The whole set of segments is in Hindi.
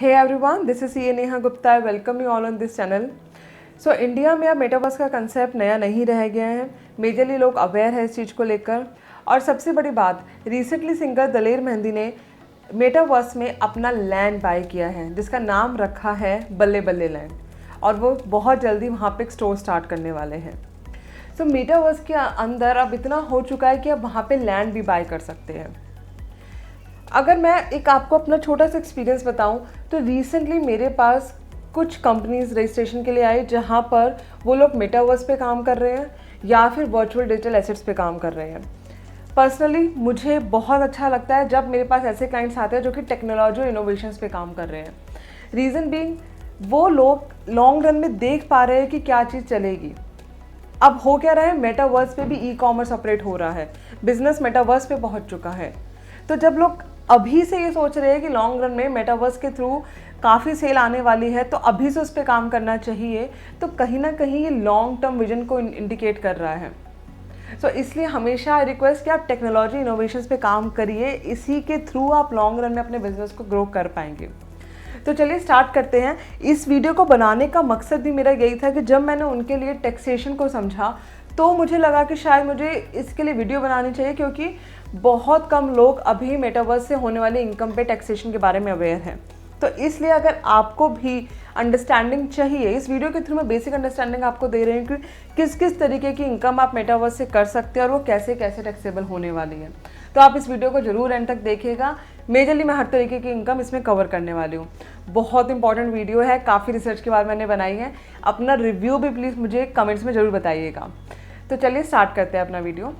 Hey everyone, this is CA Neha Gupta. I welcome you all on this channel. So India में अब मेटावर्स का कंसेप्ट नया नहीं रह गया है. मेजरली लोग अवेयर है इस चीज़ को लेकर. और सबसे बड़ी बात, रिसेंटली सिंगर दलेर मेहंदी ने मेटावर्स में अपना लैंड बाय किया है जिसका नाम रखा है बल्ले बल्ले लैंड, और वो बहुत जल्दी वहाँ पे एक स्टोर स्टार्ट करने वाले हैं. सो मेटावर्स के अंदर अब इतना हो चुका है कि अब वहाँ पे लैंड भी बाय कर सकते हैं. अगर मैं एक आपको अपना छोटा सा एक्सपीरियंस बताऊं तो रिसेंटली मेरे पास कुछ कंपनीज रजिस्ट्रेशन के लिए आई जहां पर वो लोग मेटावर्स पे काम कर रहे हैं या फिर वर्चुअल डिजिटल एसेट्स पे काम कर रहे हैं. पर्सनली मुझे बहुत अच्छा लगता है जब मेरे पास ऐसे क्लाइंट्स आते हैं जो कि टेक्नोलॉजी और इनोवेशंस पे काम कर रहे हैं. रीज़न बीइंग वो लोग लॉन्ग रन में देख पा रहे हैं कि क्या चीज़ चलेगी. अब हो क्या रहा है, मेटावर्स पे भी ई कॉमर्स ऑपरेट हो रहा है, बिजनेस मेटावर्स पे पहुंच चुका है. तो जब लोग अभी से ये सोच रहे हैं कि लॉन्ग रन में मेटावर्स के थ्रू काफ़ी सेल आने वाली है तो अभी से उस पर काम करना चाहिए, तो कहीं ना कहीं ये लॉन्ग टर्म विजन को इंडिकेट कर रहा है. सो इसलिए हमेशा रिक्वेस्ट कि आप टेक्नोलॉजी इनोवेशंस पे काम करिए, इसी के थ्रू आप लॉन्ग रन में अपने बिजनेस को ग्रो कर पाएंगे. तो चलिए स्टार्ट करते हैं. इस वीडियो को बनाने का मकसद भी मेरा यही था कि जब मैंने उनके लिए टैक्सेशन को समझा तो मुझे लगा कि शायद मुझे इसके लिए वीडियो बनानी चाहिए, क्योंकि बहुत कम लोग अभी मेटावर्स से होने वाले इनकम पे टैक्सेशन के बारे में अवेयर हैं. तो इसलिए अगर आपको भी अंडरस्टैंडिंग चाहिए, इस वीडियो के थ्रू मैं बेसिक अंडरस्टैंडिंग आपको दे रही हूँ कि किस किस तरीके की इनकम आप मेटावर्स से कर सकते हैं और वो कैसे कैसे टैक्सेबल होने वाली है. तो आप इस वीडियो को जरूर एंड तक देखिएगा. मेजरली मैं हर तरीके की इनकम इसमें कवर करने वाली हूँ. बहुत इंपॉर्टेंट वीडियो है, काफ़ी रिसर्च के बाद मैंने बनाई है. अपना रिव्यू भी प्लीज़ मुझे कमेंट्स में ज़रूर बताइएगा. तो चलिए स्टार्ट करते हैं अपना वीडियो.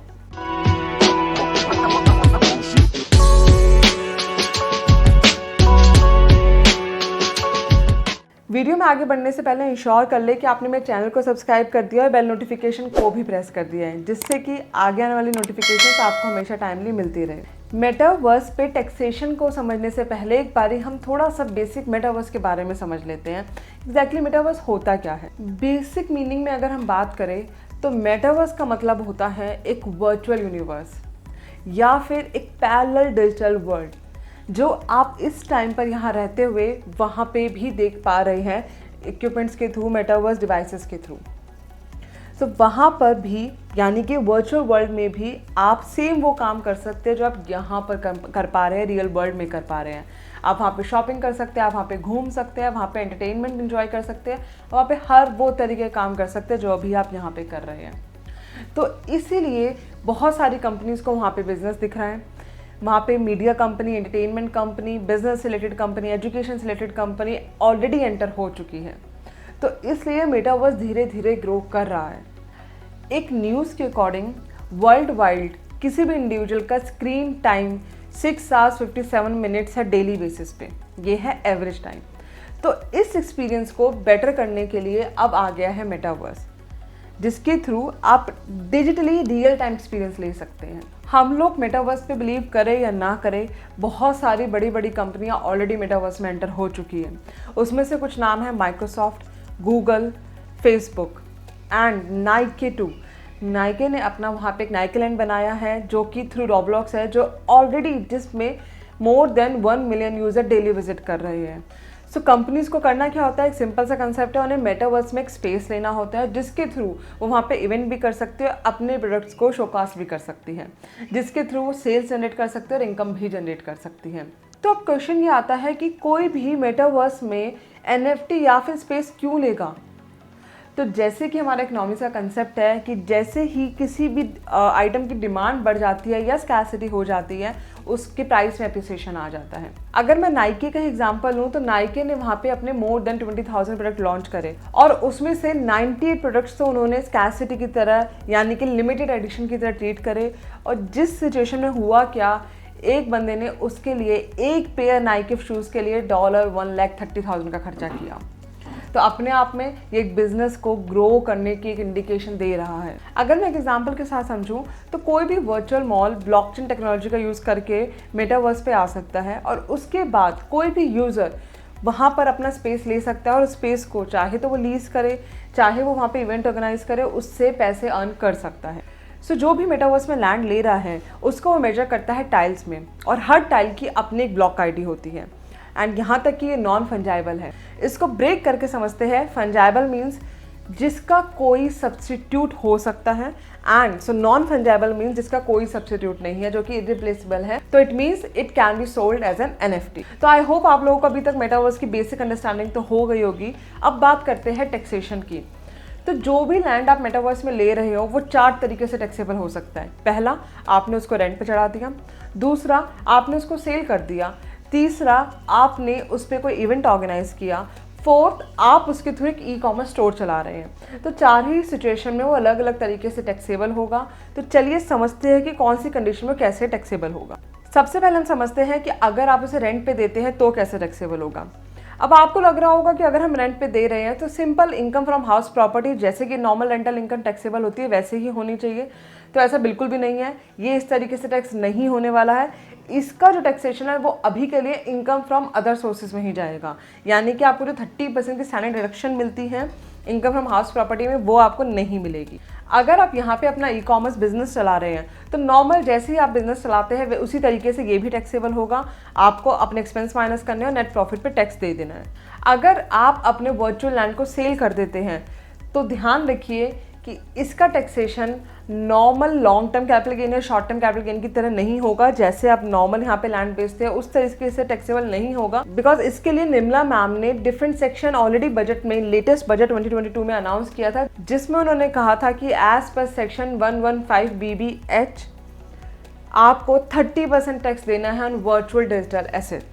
वीडियो में आगे बढ़ने से पहले इंश्योर कर ले कि आपने मेरे चैनल को सब्सक्राइब कर दिया और बेल नोटिफिकेशन को भी प्रेस कर दिया है, जिससे कि आगे आने वाली नोटिफिकेशंस आपको हमेशा टाइमली मिलती रहे. मेटावर्स पे टैक्सेशन को समझने से पहले एक बारी हम थोड़ा सा बेसिक मेटावर्स के बारे में समझ लेते हैं. एग्जैक्टली मेटावर्स होता क्या है. बेसिक मीनिंग में अगर हम बात करें तो मेटावर्स का मतलब होता है एक वर्चुअल यूनिवर्स या फिर एक पैरेलल डिजिटल वर्ल्ड जो आप इस टाइम पर यहाँ रहते हुए वहाँ पे भी देख पा रहे हैं इक्विपमेंट्स के थ्रू, मेटावर्स डिवाइसेस के थ्रू. तो वहाँ पर भी यानी कि वर्चुअल वर्ल्ड में भी आप सेम वो काम कर सकते हैं जो आप यहाँ पर कर पा रहे हैं, रियल वर्ल्ड में कर पा रहे हैं. आप वहाँ पे शॉपिंग कर सकते हैं, आप वहाँ पे घूम सकते हैं, वहाँ पे एंटरटेनमेंट एंजॉय कर सकते हैं, वहाँ पे हर वो तरीके का काम कर सकते हैं जो अभी आप यहाँ पे कर रहे हैं. तो इसीलिए बहुत सारी कंपनीज़ को वहाँ पे बिजनेस दिख रहा है. वहाँ पे media company, entertainment company, business related company, education से रिलेटेड कंपनी ऑलरेडी एंटर हो चुकी है. तो इसलिए मेटावर्स धीरे धीरे ग्रो कर रहा है. एक न्यूज़ के अकॉर्डिंग वर्ल्ड वाइड किसी भी इंडिविजुअल का स्क्रीन टाइम 6 hours 57 minutes है डेली बेसिस पे. ये है एवरेज टाइम. तो इस एक्सपीरियंस को बेटर करने के लिए अब आ गया है मेटावर्स, जिसके थ्रू आप डिजिटली रियल टाइम एक्सपीरियंस ले सकते हैं. हम लोग मेटावर्स पे बिलीव करें या ना करें, बहुत सारी बड़ी बड़ी कंपनियां ऑलरेडी मेटावर्स में एंटर हो चुकी हैं. उसमें से कुछ नाम है Microsoft, Google, Facebook and Nike too. Nike ने अपना वहाँ पे एक नाइके लैंड बनाया है जो कि थ्रू रॉब्लॉक्स है, जो ऑलरेडी जिसमें more than 1 million user daily visit कर रहे हैं. सो कंपनीज़ को करना क्या होता है, एक सिंपल सा कंसेप्ट है, उन्हें मेटावर्स में एक स्पेस लेना होता है जिसके थ्रू वो वहाँ पे इवेंट भी कर सकते हैं, अपने प्रोडक्ट्स को शोकास्ट भी कर सकती है, जिसके थ्रू वो सेल्स जनरेट कर सकते हैं और इनकम भी जनरेट कर सकती है. तो अब क्वेश्चन ये आता है कि कोई भी मेटावर्स में NFT या फिर स्पेस क्यों लेगा. तो जैसे कि हमारा इकोनॉमिक्स का कंसेप्ट है कि जैसे ही किसी भी आइटम की डिमांड बढ़ जाती है या स्कैसिटी हो जाती है, उसके प्राइस में एप्रिसिएशन आ जाता है. अगर मैं नाइके का एग्जांपल लूँ तो नाइके ने वहाँ पे अपने मोर देन 20,000 प्रोडक्ट लॉन्च करे और उसमें से 98 प्रोडक्ट्स तो उन्होंने स्कैसिटी की तरह यानी कि लिमिटेड एडिशन की तरह ट्रीट करे. और जिस सिचुएशन में हुआ क्या, एक बंदे ने उसके लिए एक पेयर नाइके शूज़ के लिए $1,30,000 का खर्चा किया. तो अपने आप में ये एक बिजनेस को ग्रो करने की एक इंडिकेशन दे रहा है. अगर मैं एक एग्जांपल के साथ समझूं तो कोई भी वर्चुअल मॉल ब्लॉकचेन टेक्नोलॉजी का यूज़ करके मेटावर्स पे आ सकता है और उसके बाद कोई भी यूज़र वहाँ पर अपना स्पेस ले सकता है और उस स्पेस को चाहे तो वो लीज करे, चाहे वो वहाँ पे इवेंट ऑर्गेनाइज करे, उससे पैसे अर्न कर सकता है. सो जो भी मेटावर्स में लैंड ले रहा है उसको वो मेजर करता है टाइल्स में, और हर टाइल की अपनी एक ब्लॉक आईडी होती है. एंड यहाँ तक कि ये नॉन फंजाइबल है। इसको ब्रेक करके समझते हैं। फंजाइबल मीन्स जिसका कोई सब्स्टिट्यूट हो सकता है, एंड सो नॉन फंजाइबल मीन्स जिसका कोई सब्स्टिट्यूट नहीं है, जो कि इरिप्लेसेबल है। तो it means it can be sold as an NFT। तो आई होप आप लोगों को अभी तक मेटावर्स की बेसिक अंडरस्टैंडिंग तो हो गई होगी। अब बात करते हैं टैक्सेशन की। तो जो भी लैंड आप मेटावर्स में ले रहे हो वो 4 तरीके से टैक्सेबल हो सकता है। पहला, आपने उसको रेंट पे चढ़ा दिया। दूसरा, आपने उसको सेल कर दिया। तीसरा, आपने उस पर कोई इवेंट ऑर्गेनाइज किया। फोर्थ, आप उसके थ्रू एक ई-कॉमर्स स्टोर चला रहे हैं। तो 4 ही सिचुएशन में वो अलग अलग तरीके से टैक्सेबल होगा। तो चलिए समझते हैं कि कौन सी कंडीशन में कैसे टैक्सेबल होगा। सबसे पहले हम समझते हैं कि अगर आप उसे रेंट पे देते हैं तो कैसे टैक्सेबल होगा। अब आपको लग रहा होगा कि अगर हम रेंट पे दे रहे हैं तो simple income from house property जैसे कि नॉर्मल रेंटल इनकम टैक्सेबल होती है वैसे ही होनी चाहिए। तो ऐसा बिल्कुल भी नहीं है। ये इस तरीके से टैक्स नहीं होने वाला है। इसका जो टैक्सेशन है वो अभी के लिए इनकम फ्रॉम अदर सोर्सेज में ही जाएगा। यानी कि आपको जो 30% की स्टैंडर्ड डिडक्शन मिलती है इनकम फ्रॉम हाउस प्रॉपर्टी में, वो आपको नहीं मिलेगी। अगर आप यहाँ पे अपना ई-कॉमर्स बिजनेस चला रहे हैं तो नॉर्मल जैसे ही आप बिजनेस चलाते हैं उसी तरीके से ये भी टैक्सेबल होगा। आपको अपने एक्सपेंस माइनस करने और नेट प्रॉफिट पे टैक्स दे देना है। अगर आप अपने वर्चुअल लैंड को सेल कर देते हैं तो ध्यान रखिए कि इसका taxation normal long term capital gain या शॉर्ट टर्म कैपिटल गेन की तरह नहीं होगा। जैसे आप नॉर्मल यहाँ पे लैंड बेचते हैं उस तरीके से टैक्सेबल नहीं होगा। बिकॉज इसके लिए निर्मला मैम ने डिफरेंट सेक्शन ऑलरेडी बजट में, लेटेस्ट बजट 2022 में अनाउंस किया था, जिसमें उन्होंने कहा था कि एज पर सेक्शन 115 BBH आपको 30% टैक्स देना है ऑन वर्चुअल डिजिटल एसेट।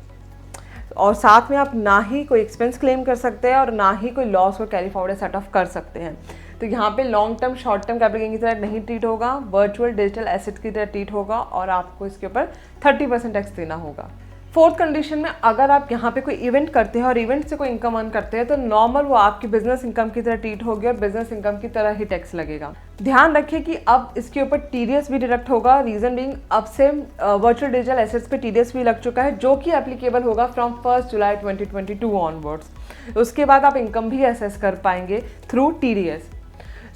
और साथ में आप ना ही कोई एक्सपेंस क्लेम कर सकते हैं और ना ही कोई लॉस को कैरी फॉरवर्ड सेट ऑफ कर सकते हैं। तो यहाँ पे long term short term capital gain की तरह नहीं ट्रीट होगा, वर्चुअल डिजिटल एसेट की तरह ट्रीट होगा और आपको इसके ऊपर 30% टैक्स देना होगा। फोर्थ कंडीशन में अगर आप यहाँ पे कोई इवेंट करते हैं और इवेंट से कोई इनकम अर्न करते हैं तो नॉर्मल वो आपकी बिजनेस इनकम की तरह ट्रीट होगी और बिजनेस इनकम की तरह ही टैक्स लगेगा। ध्यान रखिए कि अब इसके ऊपर TDS भी डिडक्ट होगा। रीजन बीइंग अब से वर्चुअल डिजिटल एसेट्स पे TDS भी लग चुका है, जो कि एप्लीकेबल होगा फ्रॉम 1 जुलाई 2022 ऑनवर्ड्स। उसके बाद आप इनकम भी असेस कर पाएंगे थ्रू TDS।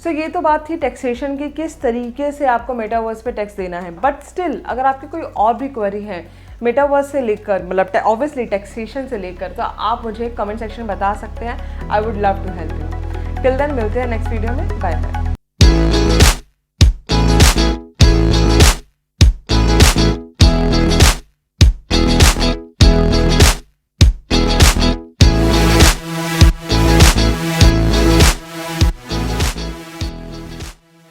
सो ये तो बात थी टैक्सेशन की, किस तरीके से आपको मेटावर्स पे टैक्स देना है। बट स्टिल अगर आपकी कोई और भी क्वेरी है मेटावर्स से लेकर, मतलब ऑब्वियसली टैक्सेशन से लेकर, तो आप मुझे कमेंट सेक्शन में बता सकते हैं। I would love to help you. Till then मिलते हैं नेक्स्ट वीडियो में। Bye bye.